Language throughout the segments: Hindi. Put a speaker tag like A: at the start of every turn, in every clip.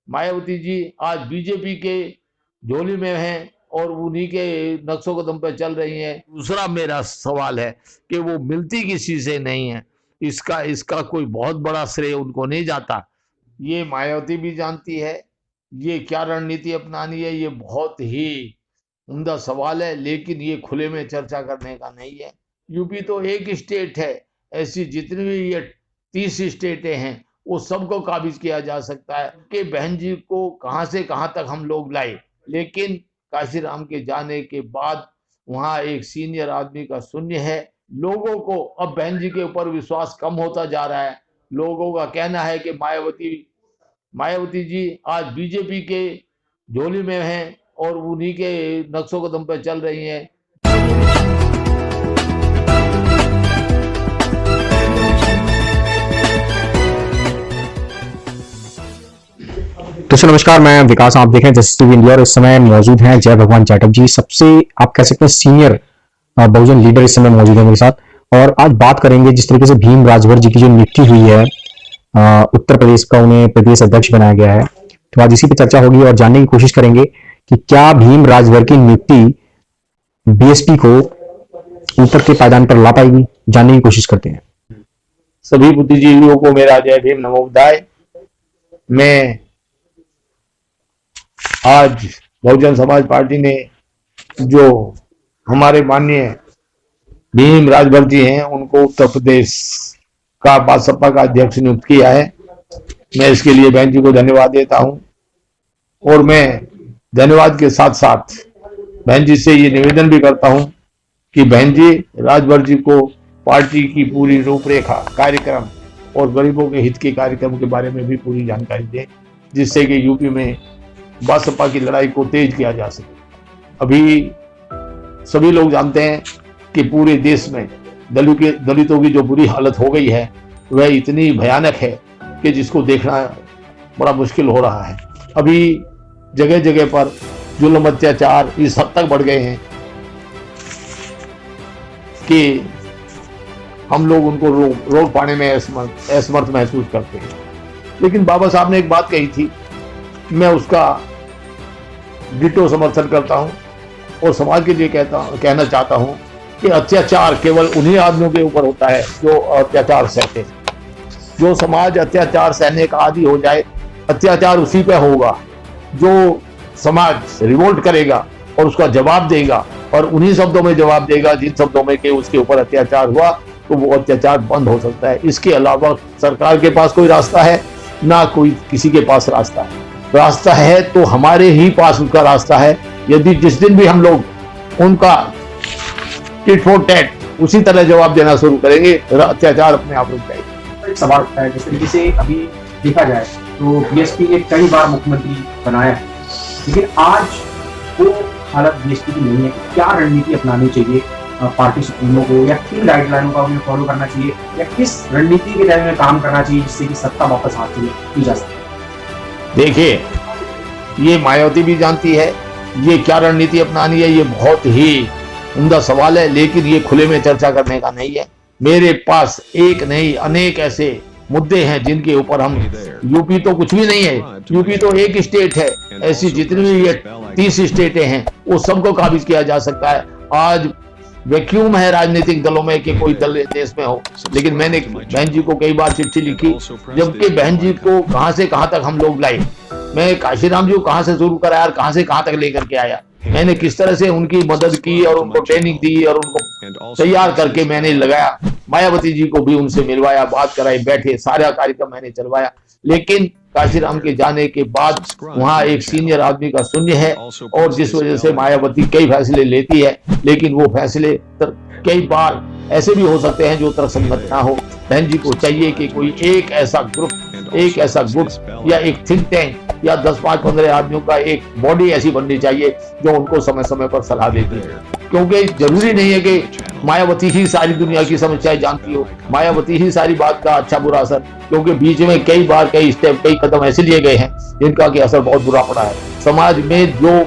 A: मायावती जी आज बीजेपी के झोली में हैं और उन्हीं के नक्शों कदम पे चल रही हैं। दूसरा मेरा सवाल है कि वो मिलती किसी से नहीं है, इसका इसका कोई बहुत बड़ा श्रेय उनको नहीं जाता। ये मायावती भी जानती है ये क्या रणनीति अपनानी है, ये बहुत ही उम्दा सवाल है, लेकिन ये खुले में चर्चा करने का नहीं है। यूपी तो एक स्टेट है, ऐसी जितनी भी ये 30 स्टेटें हैं वो सबको काबिज किया जा सकता है कि बहन जी को कहां से कहां तक हम लोग लाए। लेकिन काशीराम के जाने के बाद वहां एक सीनियर आदमी का शून्य है। लोगों को अब बहन जी के ऊपर विश्वास कम होता जा रहा है। लोगों का कहना है कि मायावती जी आज बीजेपी के झोली में हैं और उन्हीं के नक्शों कदम पे चल रही हैं।
B: दोस्तों नमस्कार, मैं विकास, आप देख रहे हैं जस्टिस टीवी इंडिया और इस समय मौजूद हैं जय भगवान जाटव जी। सबसे आप कह सकते हैं सीनियर बहुजन लीडर इस समय मौजूद है मेरे साथ, और आज बात करेंगे जिस तरीके से भीम राजभर जी की जो नियुक्ति हुई है, उत्तर प्रदेश का उन्हें प्रदेश अध्यक्ष बनाया गया है, तो आज इसी पे चर्चा होगी और जानने की कोशिश करेंगे कि क्या भीम राजभर की नियुक्ति बीएसपी को ऊपर के पायदान पर ला पाएगी। जानने की कोशिश करते हैं।
A: सभी बुद्धिजीवियों को मेरा जय भीम नमोबुद्धाय। मैं आज बहुजन समाज पार्टी ने जो हमारे माननीय भीम राजभर जी हैं उनको उत्तर प्रदेश का बसपा का अध्यक्ष नियुक्त किया है। मैं इसके लिए बहन जी को धन्यवाद देता हूं और मैं धन्यवाद के साथ साथ बहन जी से ये निवेदन भी करता हूं कि बहन जी राजभर जी को पार्टी की पूरी रूपरेखा, कार्यक्रम और गरीबों के हित के कार्यक्रम के बारे में भी पूरी जानकारी दें, जिससे कि यूपी में बसपा की लड़ाई को तेज किया जा सके। अभी सभी लोग जानते हैं कि पूरे देश में दलितों की जो बुरी हालत हो गई है वह इतनी भयानक है कि जिसको देखना बड़ा मुश्किल हो रहा है। अभी जगह जगह पर जुल्म अत्याचार इस हद तक बढ़ गए हैं कि हम लोग उनको रोक पाने में असमर्थ महसूस करते हैं। लेकिन बाबा साहब ने एक बात कही थी, मैं उसका डिटो समर्थन करता हूं और समाज के लिए कहना चाहता हूं कि अत्याचार केवल उन्हीं आदमियों के ऊपर होता है जो अत्याचार सहते हैं। जो समाज अत्याचार सहने का आदी हो जाए, अत्याचार उसी पे होगा। जो समाज रिवोल्ट करेगा और उसका जवाब देगा और उन्हीं शब्दों में जवाब देगा जिन शब्दों में कि उसके ऊपर अत्याचार हुआ, तो वो अत्याचार बंद हो सकता है। इसके अलावा सरकार के पास कोई रास्ता है ना कोई किसी के पास रास्ता है तो हमारे ही पास उसका रास्ता है। यदि जिस दिन भी हम लोग उनका टिट फॉर टैट उसी तरह जवाब देना शुरू करेंगे, अत्याचार अपने आप रुक जाएगा।
B: एक सवाल उठता है, जिस तरीके से अभी देखा जाए तो बीएसपी ने कई बार मुख्यमंत्री बनाया है, लेकिन आज वो हालत बीएसपी की नहीं है। क्या रणनीति अपनानी चाहिए पार्टी सुप्रीमो को, या किन गाइडलाइनों का उन्हें फॉलो करना चाहिए, या किस रणनीति के दायरे में काम करना चाहिए जिससे कि सत्ता वापस हासिल की जा सके?
A: देखिए, ये मायावती भी जानती है ये क्या रणनीति अपनानी है, ये बहुत ही उम्दा सवाल है, लेकिन ये खुले में चर्चा करने का नहीं है। मेरे पास एक नहीं अनेक ऐसे मुद्दे हैं जिनके ऊपर हम, यूपी तो कुछ भी नहीं है, यूपी तो एक स्टेट है, ऐसी जितनी भी ये 30 स्टेटें हैं वो सबको काबिज किया जा सकता है। आज वैक्यूम है राजनीतिक दलों में कि कोई दल देश में हो, लेकिन मैंने बहन जी को कई बार चिट्ठी लिखी, जबकि बहन जी को कहां से कहां तक हम लोग लाए। मैं काशीराम जी को कहां से शुरू कराया और कहां से कहां तक लेकर के आया, मैंने किस तरह से उनकी मदद की और उनको ट्रेनिंग दी और उनको तैयार करके मैंने लगाया। मायावती जी को भी उनसे मिलवाया, बात कराई, बैठे, सारा कार्यक्रम मैंने चलवाया। लेकिन काशीराम के जाने के बाद वहां एक सीनियर आदमी का शून्य है और जिस वजह से मायावती कई फैसले लेती है, लेकिन वो फैसले कई बार ऐसे भी हो सकते हैं जो तर्कसंगत ना हो। बहन जी को चाहिए कि कोई एक ऐसा ग्रुप या एक थिंक टैंक या 10-15 आदमियों का एक बॉडी ऐसी बननी चाहिए जो उनको समय समय पर सलाह देती है, क्योंकि जरूरी नहीं है कि मायावती ही सारी दुनिया की समस्याएं जानती हो, मायावती ही सारी बात का अच्छा बुरा असर, क्योंकि बीच में कई बार कई कदम ऐसे लिए गए हैं जिनका कि असर बहुत बुरा पड़ा है। समाज में जो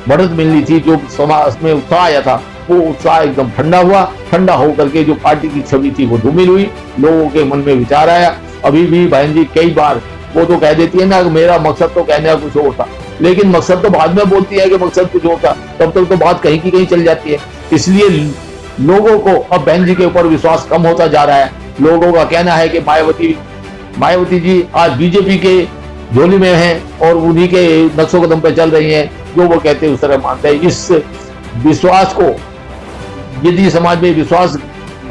A: बढ़त मिलनी थी, जो समाज में उत्साह आया था, वो उत्साह एकदम ठंडा हुआ। ठंडा होकर के जो पार्टी की छवि थी वो धूमिल हुई, लोगों के मन में विचार आया। अभी भी बहन जी कई बार वो तो कह देती है ना मेरा मकसद तो कहने का कुछ और था, लेकिन मकसद तो बाद में बोलती है कि मकसद कुछ और था, तब तक तो बात कहीं की कहीं चल जाती है। इसलिए लोगों को अब बहन जी के ऊपर विश्वास कम होता जा रहा है। लोगों का कहना है कि मायावती जी आज बीजेपी के झोली में हैं और उन्हीं के नक्शों कदम पे चल रही हैं, जो वो कहते हैं उस तरह मानते हैं। इस विश्वास को, यदि समाज में विश्वास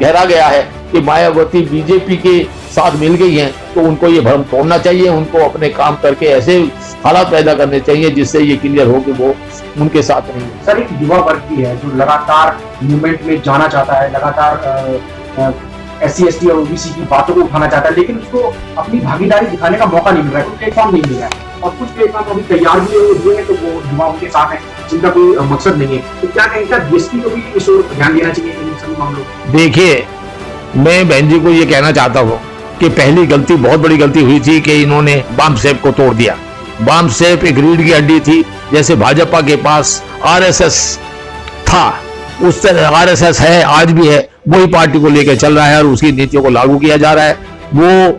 A: गहरा गया है कि मायावती बीजेपी के साथ मिल गई हैं, तो उनको ये भ्रम तोड़ना चाहिए। उनको अपने काम करके ऐसे हालात पैदा करने चाहिए जिससे ये क्लियर हो कि वो उनके साथ नहीं है।
C: सर, एक युवा वर्ग भी है जो लगातार मूवमेंट में जाना चाहता है, लगातार SC/ST और OBC की बातों को उठाना चाहता है, लेकिन उसको अपनी भागीदारी दिखाने का मौका नहीं मिल रहा है, कोई प्लेटफॉर्म नहीं मिल रहा है। और कुछ प्लेटफॉर्म अभी तैयार भी हुए हैं, तो वो युवा उनके साथ हैं जिनका कोई मकसद नहीं है। तो क्या कहेंगे, DSP को भी इस ओर ध्यान देना चाहिए इन सभी मामलों में?
A: देखिए, मैं बहन जी को ये कहना चाहता हूँ कि पहली गलती, बहुत बड़ी गलती हुई थी कि इन्होंने बाम सेव को तोड़ दिया। बाम सेव एक रीढ़ की हड्डी थी, जैसे भाजपा के पास RSS था उस तरह RSS है, आज भी है, वही पार्टी को लेकर चल रहा है और उसकी नीतियों को लागू किया जा रहा है। वो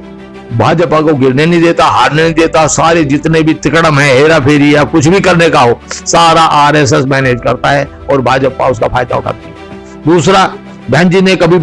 A: भाजपा को गिरने नहीं देता, हारने नहीं देता। सारे जितने भी तिकड़म है, हेरा फेरी या कुछ भी करने का हो, सारा RSS मैनेज करता है और भाजपा उसका फायदा उठाती है। दूसरा, बहन जी ने कभी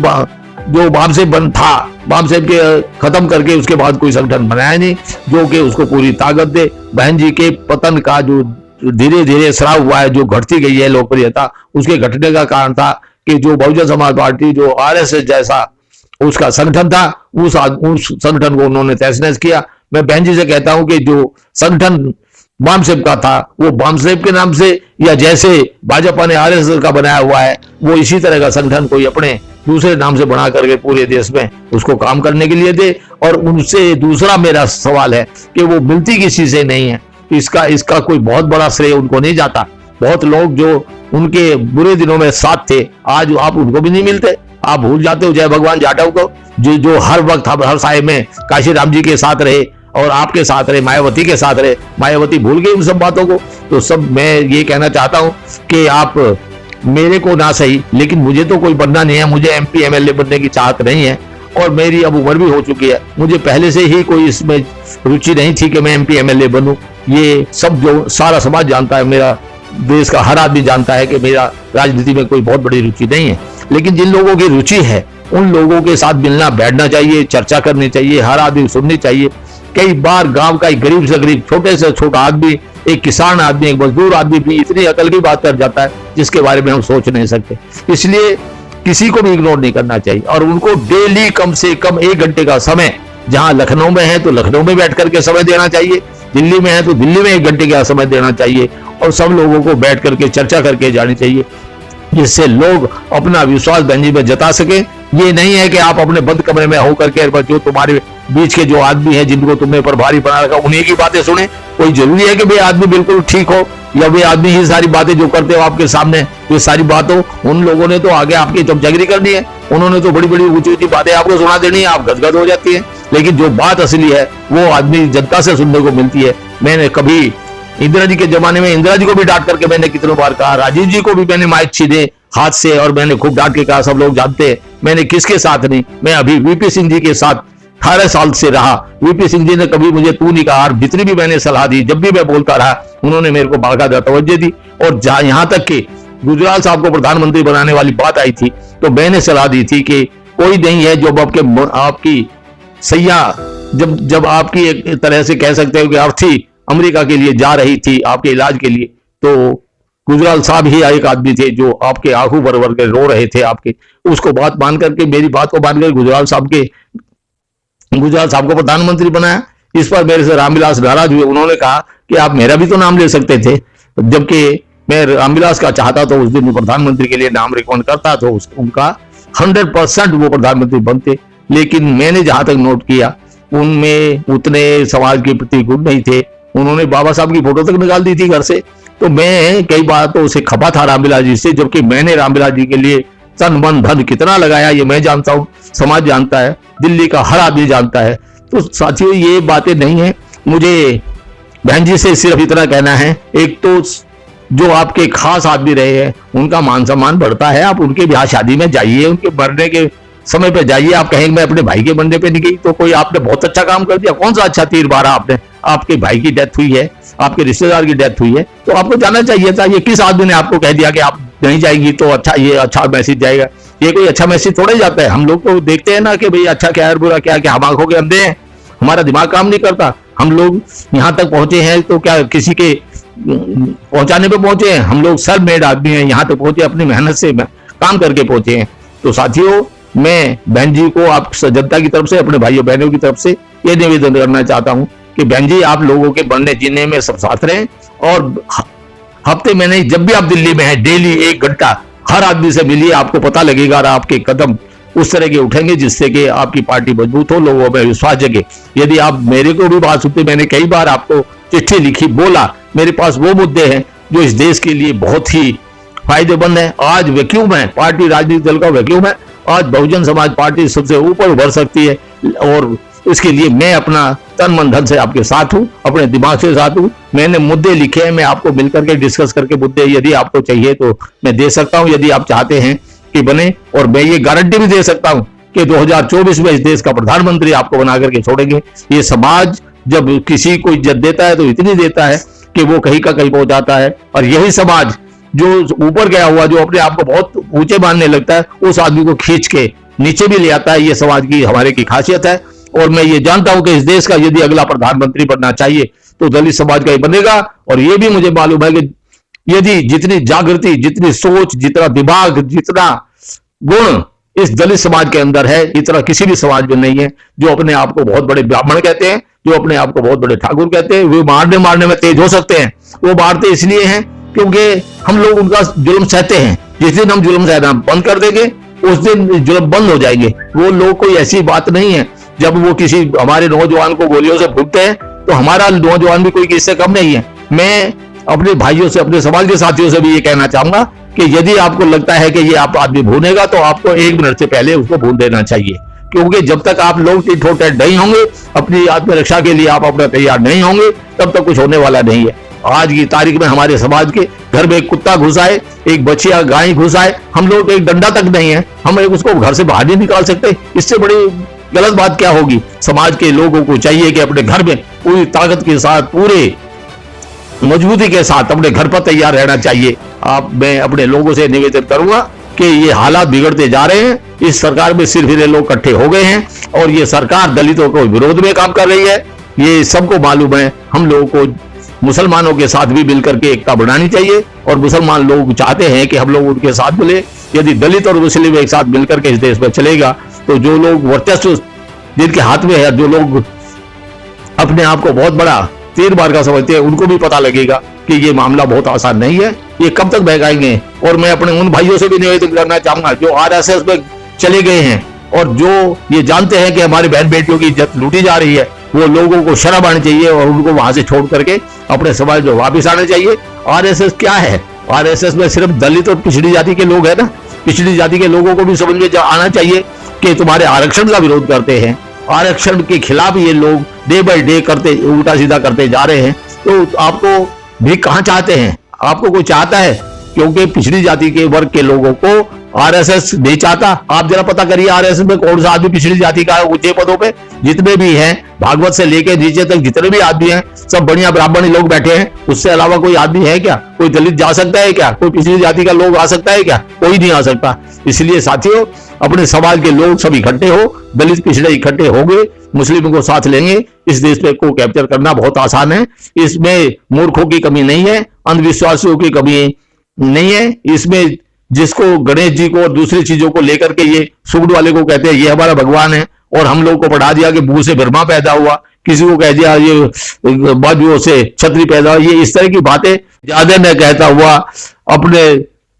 A: जो बामसेब बंद था, बामसेब के खत्म करके उसके बाद कोई संगठन बनाया नहीं जो कि उसको पूरी ताकत दे। बहन जी के पतन का जो धीरे धीरे स्राव हुआ है, जो घटती गई है लोकप्रियता, उसके घटने का कारण था कि जो बहुजन समाज पार्टी, जो RSS जैसा उसका संगठन था, उस संगठन को उन्होंने तहस-नहस किया। मैं बहन जी से कहता हूं कि जो संगठन बामसेब का था, वो बामसेब के नाम से या जैसे भाजपा ने RSS का बनाया हुआ है, वो इसी तरह का संगठन कोई अपने दूसरे नाम से बना करके पूरे देश में उसको काम करने के लिए दे। और उनसे दूसरा मेरा सवाल है कि वो मिलती किसी से नहीं है, इसका कोई बहुत बड़ा श्रेय उनको नहीं जाता। बहुत लोग जो उनके बुरे दिनों में साथ थे, आज आप उनको भी नहीं मिलते। आप भूल जाते हो जय भगवान जाटव को, जो हर वक्त हर साय में काशी राम जी के साथ रहे और आपके साथ रहे, मायावती के साथ रहे। मायावती भूल गई उन सब बातों को। तो सब मैं ये कहना चाहता हूं कि आप मेरे को ना सही, लेकिन मुझे तो कोई बनना नहीं है। मुझे MP MLA बनने की चाहत नहीं है और मेरी अब उम्र भी हो चुकी है। मुझे पहले से ही कोई इसमें रुचि नहीं थी कि मैं MP MLA बनूं। ये सब जो सारा समाज जानता है, मेरा देश का हर आदमी जानता है कि मेरा राजनीति में कोई बहुत बड़ी रुचि नहीं है। लेकिन जिन लोगों की रुचि है, उन लोगों के साथ मिलना बैठना चाहिए, चर्चा करनी चाहिए, हर आदमी सुननी चाहिए। कई बार गांव का एक गरीब से गरीब, छोटे से छोटा आदमी, एक किसान आदमी, एक मजदूर आदमी भी इतनी अकल की बात कर जाता है जिसके बारे में हम सोच नहीं सकते। इसलिए किसी को भी इग्नोर नहीं करना चाहिए और उनको डेली कम से कम 1 घंटे का समय, जहां लखनऊ में है तो लखनऊ में बैठ करके समय देना चाहिए, दिल्ली में है तो दिल्ली में 1 घंटे का समय देना चाहिए और सब लोगों को बैठ करके चर्चा करके जानी चाहिए, जिससे लोग अपना विश्वास बहन जी में जता सके। ये नहीं है कि आप अपने बंद कमरे में होकर के जो तुम्हारे बीच के जो आदमी है, जिनको तुमने प्रभारी बना रखा, उन्हीं की बातें सुने। कोई जरूरी है कि वे आदमी बिल्कुल ठीक हो या वे आदमी ही सारी बातें जो करते हो आपके सामने ये सारी बातों, उन लोगों ने तो आगे आपकी चमचगिरी करनी है। उन्होंने तो बड़ी बड़ी ऊंची ऊंची बातें आपको सुना देनी है, आप गदगद हो जाती है। लेकिन जो बात असली है वो आदमी जनता से सुनने को मिलती है। मैंने कभी इंदिरा जी के जमाने में इंदिरा जी को भी डांट करके मैंने कितनों बार कहा, राजीव जी को भी मैंने माइक छीने हाथ से और मैंने खूब डांट के कहा। सब लोग जानते हैं मैंने किसके साथ नहीं, मैं अभी VP सिंह जी के साथ 18 साल से रहा। VP सिंह जी ने कभी मुझे तू नहीं कहा, जितनी भी मैंने सलाह दी, जब भी मैं बोलता रहा, उन्होंने मेरे को बाकायदा तवज्जो दी। और यहाँ तक कि गुजराल साहब को प्रधानमंत्री बनाने वाली बात आई थी तो मैंने सलाह दी थी कि कोई नहीं है जो आपकी सैया, जब आपकी एक तरह से कह सकते हो कि अर्थी अमेरिका के लिए जा रही थी आपके इलाज के लिए, तो गुजराल साहब ही एक आदमी थे जो आपके आंखों भर के रो रहे थे आपके। उसको बात मान करके, मेरी बात को मान कर गुजराल साहब को प्रधानमंत्री बनाया। इस पर मेरे से रामविलास नाराज हुए। उन्होंने कहा कि आप मेरा भी तो नाम ले सकते थे, जबकि मैं रामविलास का चाहता तो उस दिन प्रधानमंत्री के लिए नाम रिकमेंड करता तो उनका 100% वो प्रधानमंत्री बनते। लेकिन मैंने जहां तक नोट किया, उनमें उतने समाज के प्रति गुण नहीं थे। उन्होंने बाबा साहब की फोटो तक निकाल दी थी घर से। तो मैं कई बार तो उसे खपा था रामविलास जी से, जबकि मैंने रामविलास जी के लिए तन मन धन कितना लगाया ये मैं जानता हूँ, समाज जानता है, दिल्ली का हर आदमी जानता है। तो साथियों, ये बातें नहीं है। मुझे बहन जी से सिर्फ इतना कहना है, एक तो जो आपके खास आदमी रहे हैं उनका मान सम्मान बढ़ता है, आप उनके ब्याह शादी में जाइए, उनके मरने के समय पे जाइए। आप कहेंगे मैं अपने भाई के बंदे पे नहीं गई, तो कोई आपने बहुत अच्छा काम कर दिया। कौन सा अच्छा तीर मारा आपने? आपके भाई की डेथ हुई है, आपके रिश्तेदार की डेथ हुई है, तो आपको जाना चाहिए था। ये किस आदमी ने आपको कह दिया कि आप नहीं जाएंगी तो अच्छा, ये अच्छा मैसेज जाएगा? ये कोई अच्छा मैसेज थोड़ा ही जाता है। हम लोग तो देखते हैं ना कि भाई अच्छा क्या है बुरा क्या, हम आंखों के अंधे हैं, हमारा दिमाग काम नहीं करता। हम लोग यहाँ तक पहुंचे हैं तो क्या किसी के पहुंचाने पे पहुंचे हैं? हम लोग सेल्फ मेड आदमी हैं, यहाँ तक पहुंचे अपनी मेहनत से काम करके पहुंचे हैं। तो साथियों, मैं बहन जी को, आप जनता की तरफ से, अपने भाइयों बहनों की तरफ से ये निवेदन करना चाहता हूं कि बहन जी, आप लोगों के बनने जीने में सब साथ रहें, और हफ्ते में नहीं, जब भी आप दिल्ली में हैं, डेली 1 घंटा हर आदमी से मिलिए। आपको पता लगेगा और आपके कदम उस तरह के उठेंगे जिससे कि आपकी पार्टी मजबूत हो, लोगों में विश्वास जगे। यदि आप मेरे को भी बात सुनते, मैंने कई बार आपको चिट्ठी लिखी, बोला, मेरे पास वो मुद्दे हैं जो इस देश के लिए बहुत ही फायदेमंद है। आज वैक्यूम है, पार्टी राजनीतिक दल का वैक्यूम है। आज बहुजन समाज पार्टी सबसे ऊपर उभर सकती है, और इसके लिए मैं अपना तन मन धन से आपके साथ हूं, अपने दिमाग से साथ हूं। मैंने मुद्दे लिखे हैं, मैं आपको मिलकर के डिस्कस करके मुद्दे यदि आपको चाहिए तो मैं दे सकता हूं, यदि आप चाहते हैं कि बने। और मैं ये गारंटी भी दे सकता हूं कि 2024 में इस देश का प्रधानमंत्री आपको बना करके छोड़ेंगे। ये समाज जब किसी को इज्जत देता है तो इतनी देता है कि वो कहीं का कहीं पहुंच जाता है, और यही समाज जो ऊपर गया हुआ, जो अपने आप को बहुत ऊंचे मानने लगता है, उस आदमी को खींच के नीचे भी ले आता है। ये समाज की, हमारे की खासियत है। और मैं ये जानता हूं कि इस देश का यदि अगला प्रधानमंत्री बनना चाहिए तो दलित समाज का ही बनेगा। और ये भी मुझे मालूम है कि यदि जितनी जागृति, जितनी सोच, जितना दिमाग, जितना गुण इस दलित समाज के अंदर है, इतना किसी भी समाज में नहीं है। जो अपने आप को बहुत बड़े ब्राह्मण कहते हैं, जो अपने आप को बहुत बड़े ठाकुर कहते हैं, वे मारने में तेज हो सकते हैं। वो मारते इसलिए हैं क्योंकि हम लोग उनका जुल्म सहते हैं। जिस दिन हम जुल्म सहना बंद कर देंगे, उस दिन जुल्म बंद हो जाएंगे। वो लोग, कोई ऐसी बात नहीं है, जब वो किसी हमारे नौजवान को गोलियों से फूंकते हैं तो हमारा नौजवान भी कोई किससे कम नहीं है। मैं अपने भाइयों से, अपने समाज के साथियों से भी ये कहना चाहूंगा कि यदि आपको लगता है कि ये आप आदमी भूनेगा, तो आपको 1 मिनट से पहले उसको भून देना चाहिए। क्योंकि जब तक आप लोग टिट फॉर टैट नहीं होंगे, अपनी आत्मरक्षा के लिए आप अपना तैयार नहीं होंगे, तब तक कुछ होने वाला नहीं है। आज की तारीख में हमारे समाज के घर में एक कुत्ता घुस आए, एक बच्चिया गाय घुस आए, हम लोग एक डंडा तक नहीं है, हम उसको घर से बाहर नहीं निकाल सकते। इससे बड़ी गलत बात क्या होगी? समाज के लोगों को चाहिए कि अपने घर में पूरी ताकत के साथ, पूरे मजबूती के साथ अपने घर पर तैयार रहना चाहिए। मैं अपने लोगों से निवेदन करूंगा कि ये हालात बिगड़ते जा रहे हैं। इस सरकार में सिर्फ ये लोग इकट्ठे हो गए हैं, और ये सरकार दलितों को विरोध में काम कर रही है। ये सबको मालूम है। हम लोगों को मुसलमानों के साथ भी मिलकर के एकता बढ़ानी चाहिए, और मुसलमान लोग चाहते हैं कि हम लोग उनके साथ मिले। यदि दलित और मुस्लिम एक साथ मिलकर के इस देश में चलेगा, तो जो लोग वर्चस्व जिनके हाथ में है, जो लोग अपने आप को बहुत बड़ा तीर मार का समझते हैं, उनको भी पता लगेगा कि ये मामला बहुत आसान नहीं है। ये कब तक बहकाएंगे? और मैं अपने उन भाइयों से भी निवेदन करना चाहूंगा जो आरएसएस में चले गए हैं, और जो ये जानते हैं कि हमारी बहन बेटियों की इज्जत लूटी जा रही है, वो लोगों को शर्म आनी चाहिए और उनको वहां से छोड़ करके अपने समाज में वापिस आना चाहिए। आरएसएस क्या है? आरएसएस में सिर्फ दलित और पिछड़ी जाति के लोग हैं ना। पिछड़ी जाति के लोगों को भी समझ में आना चाहिए कि तुम्हारे आरक्षण का विरोध करते हैं, आरक्षण के खिलाफ ये लोग डे बाय डे करते, उल्टा सीधा करते जा रहे हैं। तो आपको भी कहां चाहते हैं? आपको कोई चाहता है? क्योंकि पिछड़ी जाति के वर्ग के लोगों को आरएसएस नहीं चाहता। आप जरा पता करिए आरएसएस में कौन सा आदमी पिछड़ी जाति का है ऊंचे पदों पे? जितने भी हैं, भागवत से लेके नीचे तक जितने भी आदमी हैं, सब बढ़िया ब्राह्मणी लोग बैठे हैं। उससे अलावा कोई आदमी है क्या? कोई दलित जा सकता है क्या? कोई पिछड़ी जाति का लोग आ सकता है क्या? कोई नहीं आ सकता। इसलिए साथियों, अपने समाज के लोग सब इकट्ठे हो, दलित पिछड़े इकट्ठे होंगे, मुस्लिमों को साथ लेंगे, इस देश पे को कैप्चर करना बहुत आसान है। इसमें मूर्खों की कमी नहीं है, अंधविश्वासियों की कमी नहीं है। इसमें जिसको गणेश जी को और दूसरी चीजों को लेकर के ये सुगड़ वाले को कहते हैं ये हमारा भगवान है, और हम लोग को पढ़ा दिया कि मुंह से ब्रह्मा पैदा हुआ, किसी को कह दिया ये बाजुओं से छतरी पैदा हुआ। ये इस तरह की बातें ज्यादा न कहता हुआ अपने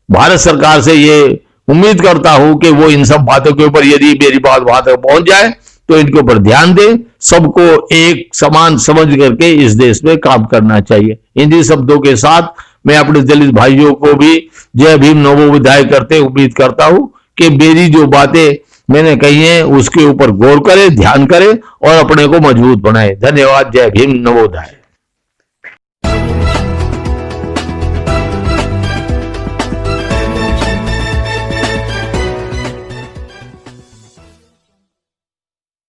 A: भारत सरकार से ये उम्मीद करता हूं कि वो इन सब बातों के ऊपर, यदि मेरी बात वहां तक पहुंच जाए, तो इनके ऊपर ध्यान दें। सबको एक समान समझ करके इस देश में काम करना चाहिए। इन्हीं शब्दों के साथ मैं अपने दलित भाइयों को भी जय भीम नमो बुद्धाय करते उम्मीद करता हूं कि मेरी जो बातें मैंने कही हैं उसके ऊपर गौर करें, ध्यान करें और अपने को मजबूत बनाएं। धन्यवाद। जय भीम नमो बुद्धाय।